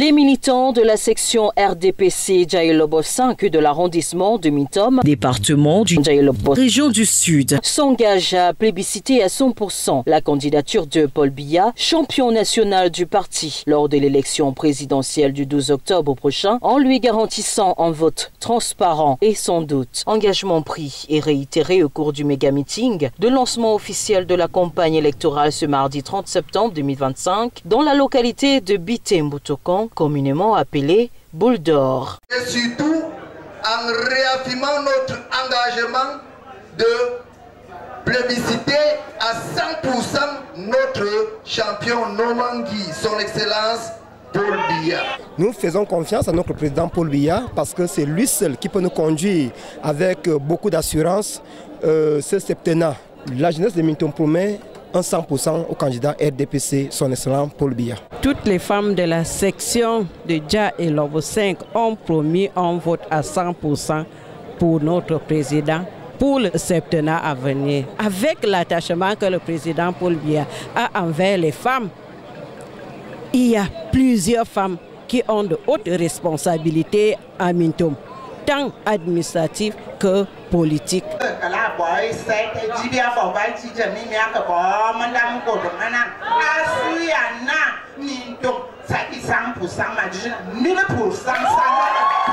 Les militants de la section RDPC Djaïlobo 5 de l'arrondissement de Mintom, département du Djaïlobo, région du Sud, s'engagent à plébisciter à 100% la candidature de Paul Biya, champion national du parti, lors de l'élection présidentielle du 12 octobre prochain, en lui garantissant un vote transparent et sans doute. Engagement pris et réitéré au cours du méga-meeting de lancement officiel de la campagne électorale ce mardi 30 septembre 2025 dans la localité de Bité-Mboutokan, communément appelé Boule d'Or. Et surtout en réaffirmant notre engagement de plébisciter à 100% notre champion Normandie, son Excellence Paul Biya. Nous faisons confiance à notre président Paul Biya parce que c'est lui seul qui peut nous conduire avec beaucoup d'assurance ce septennat. La jeunesse de Mintom promet un 100% au candidat RDPC, son excellent Paul Biya. Toutes les femmes de la section de Djaïlobo 5 ont promis un vote à 100% pour notre président pour le septennat à venir. Avec l'attachement que le président Paul Biya a envers les femmes, il y a plusieurs femmes qui ont de hautes responsabilités à Mintom, tant administratives que politiques.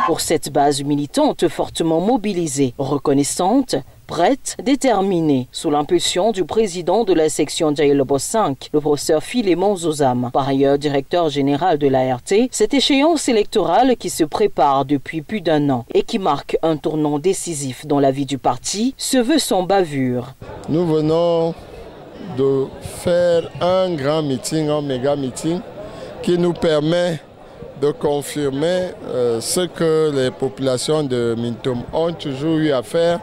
Pour cette base militante fortement mobilisée, reconnaissante, prête, déterminée, sous l'impulsion du président de la section Djaïlobo 5, le professeur Philémon Zozam, par ailleurs directeur général de l'ART, cette échéance électorale qui se prépare depuis plus d'un an et qui marque un tournant décisif dans la vie du parti se veut sans bavure. Nous venons de faire un grand meeting, un méga meeting, qui nous permet de confirmer ce que les populations de Mintom ont toujours eu à faire,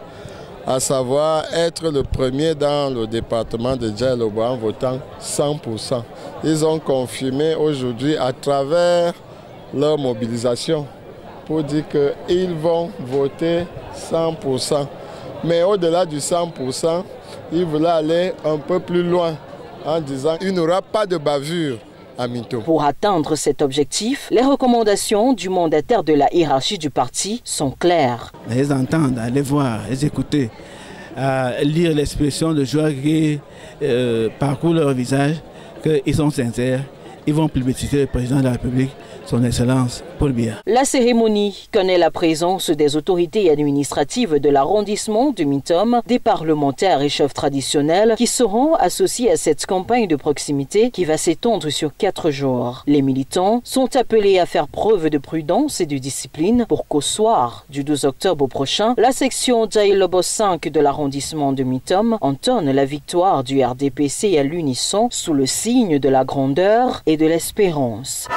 à savoir être le premier dans le département de Djaïlobo en votant 100%. Ils ont confirmé aujourd'hui à travers leur mobilisation pour dire qu'ils vont voter 100%. Mais au-delà du 100%, ils voulaient aller un peu plus loin en disant qu'il n'y aura pas de bavure. Pour atteindre cet objectif, les recommandations du mandataire de la hiérarchie du parti sont claires. Les entendre, les voir, les écouter, lire l'expression de joie qui parcourt leur visage, qu'ils sont sincères, ils vont plébisciter le président de la République, son Excellence Paul Biya. La cérémonie connaît la présence des autorités administratives de l'arrondissement de Mintom, des parlementaires et chefs traditionnels qui seront associés à cette campagne de proximité qui va s'étendre sur 4 jours. Les militants sont appelés à faire preuve de prudence et de discipline pour qu'au soir du 12 octobre prochain, la section Djaïlobo 5 de l'arrondissement de Mintom entonne la victoire du RDPC à l'unisson sous le signe de la grandeur et de l'espérance.